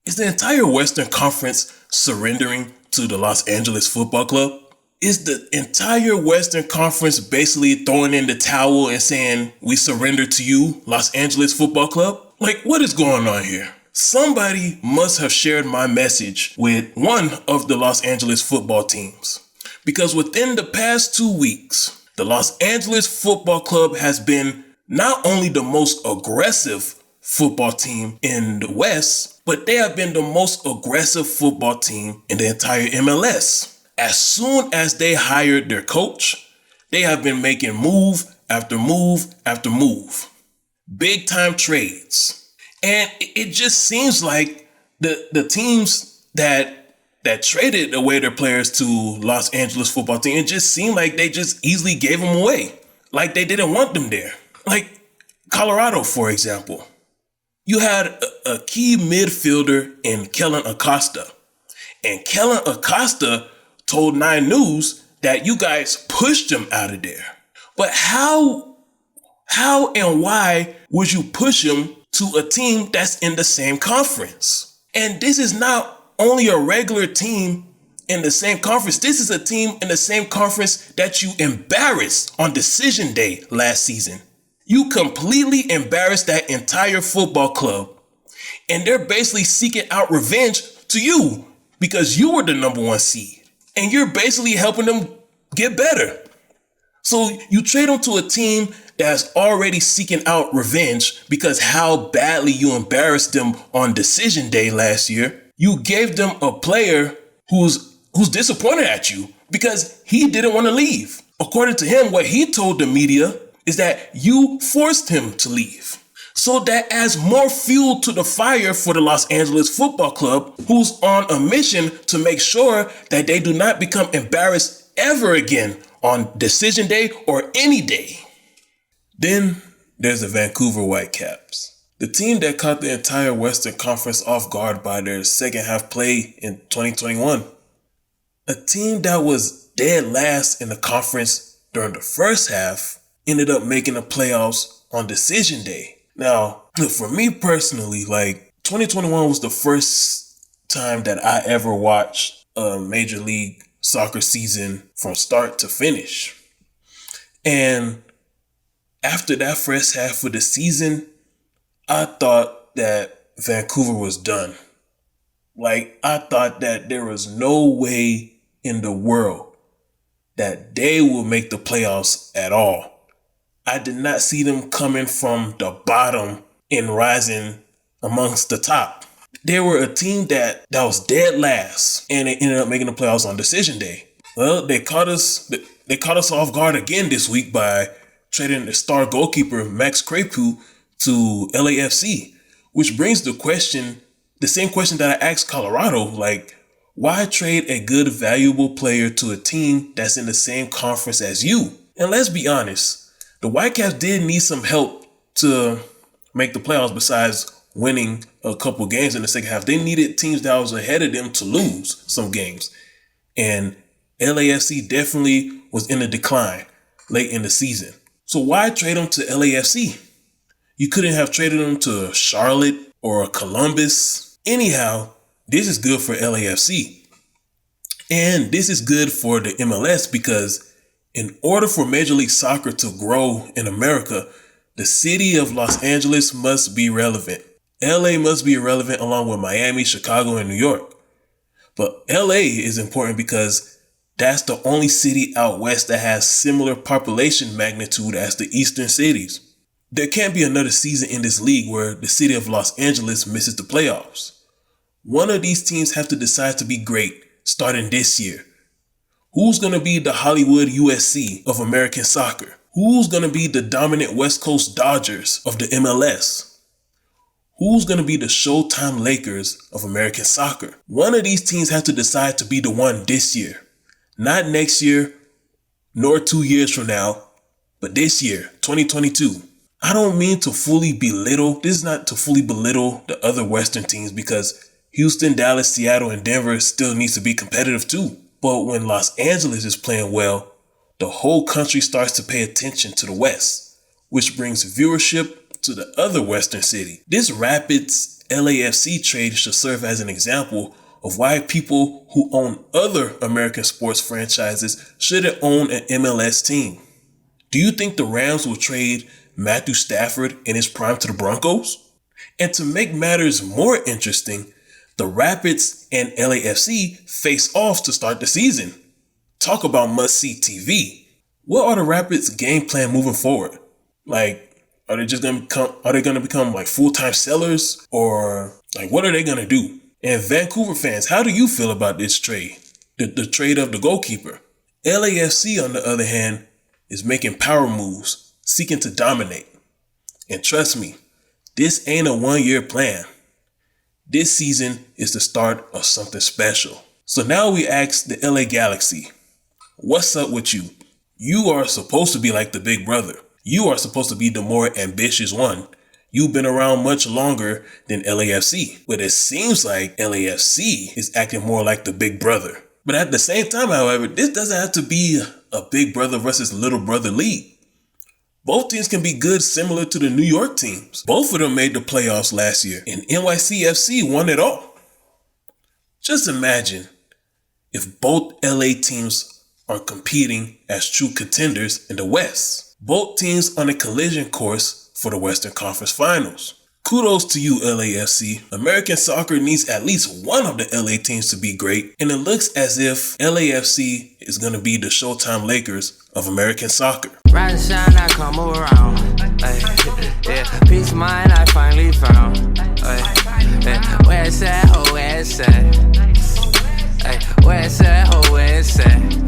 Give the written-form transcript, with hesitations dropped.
Is the entire Western Conference surrendering to the Los Angeles Football Club? Is the entire Western Conference basically throwing in the towel and saying, we surrender to you, Los Angeles Football Club? Like, what is going on here? Somebody must have shared my message with one of the Los Angeles football teams. Because within the past 2 weeks, the Los Angeles Football Club has been not only the most aggressive football team in the West, but they have been the most aggressive football team in the entire MLS. As soon as they hired their coach, they have been making move after move after move. Big time trades. And it just seems like the teams that traded away their players to Los Angeles football team, it just seemed like they just easily gave them away. Like they didn't want them there. Like Colorado, for example. You had a key midfielder in Kellen Acosta. And Kellen Acosta told 9 News that you guys pushed him out of there. But how and why would you push him to a team that's in the same conference? And this is not only a regular team in the same conference. This is a team in the same conference that you embarrassed on decision day last season. You completely embarrassed that entire football club. And they're basically seeking out revenge to you because you were the number 1 seed. And you're basically helping them get better. So you trade them to a team that's already seeking out revenge because how badly you embarrassed them on decision day last year. You gave them a player who's disappointed at you because he didn't want to leave. According to him, what he told the media is that you forced him to leave. So that adds more fuel to the fire for the Los Angeles Football Club, who's on a mission to make sure that they do not become embarrassed ever again on decision day or any day. Then there's the Vancouver Whitecaps, the team that caught the entire Western Conference off guard by their second half play in 2021. A team that was dead last in the conference during the first half ended up making the playoffs on decision day. Now, for me personally, 2021 was the first time that I ever watched a Major League Soccer season from start to finish. And after that first half of the season, I thought that Vancouver was done. I thought that there was no way in the world that they will make the playoffs at all. I did not see them coming from the bottom and rising amongst the top. They were a team that was dead last, and they ended up making the playoffs on decision day. Well, they caught us off guard again this week by trading the star goalkeeper Max Crepeau to LAFC, which brings the same question that I asked Colorado, why trade a good, valuable player to a team that's in the same conference as you? And let's be honest, the Whitecaps did need some help to make the playoffs besides winning a couple games in the second half. They needed teams that was ahead of them to lose some games. And LAFC definitely was in a decline late in the season. So why trade them to LAFC? You couldn't have traded them to Charlotte or Columbus. Anyhow, this is good for LAFC. And this is good for the MLS because in order for Major League Soccer to grow in America, the city of Los Angeles must be relevant. LA must be relevant along with Miami, Chicago, and New York. But LA is important because that's the only city out west that has similar population magnitude as the eastern cities. There can't be another season in this league where the city of Los Angeles misses the playoffs. One of these teams have to decide to be great starting this year. Who's going to be the Hollywood USC of American soccer? Who's going to be the dominant West Coast Dodgers of the MLS? Who's going to be the Showtime Lakers of American soccer? One of these teams has to decide to be the one this year. Not next year, nor 2 years from now, but this year, 2022. I don't mean to fully belittle. This is not to fully belittle the other Western teams because Houston, Dallas, Seattle, and Denver still needs to be competitive too. But when Los Angeles is playing well, the whole country starts to pay attention to the West, which brings viewership to the other Western city. This Rapids LAFC trade should serve as an example of why people who own other American sports franchises shouldn't own an MLS team. Do you think the Rams will trade Matthew Stafford in his prime to the Broncos? And to make matters more interesting, the Rapids and LAFC face off to start the season. Talk about must-see TV. What are the Rapids' game plan moving forward? Like, are they gonna become like full-time sellers? Or like, what are they gonna do? And Vancouver fans, how do you feel about this trade? The trade of the goalkeeper. LAFC, on the other hand, is making power moves, seeking to dominate. And trust me, this ain't a one-year plan. This season is the start of something special. So now we ask the LA Galaxy, what's up with you? You are supposed to be like the big brother. You are supposed to be the more ambitious one. You've been around much longer than LAFC, but it seems like LAFC is acting more like the big brother. But at the same time, however, this doesn't have to be a big brother versus little brother league. Both teams can be good, similar to the New York teams. Both of them made the playoffs last year, and NYCFC won it all. Just imagine if both LA teams are competing as true contenders in the West. Both teams on a collision course for the Western Conference Finals. Kudos to you, LAFC. American soccer needs at least one of the LA teams to be great, and it looks as if LAFC is going to be the Showtime Lakers of American soccer. Rise and shine, I come around. Yeah, peace of mind I finally found. Where it's at, oh, where it's at. Where it's at, oh, where it's at.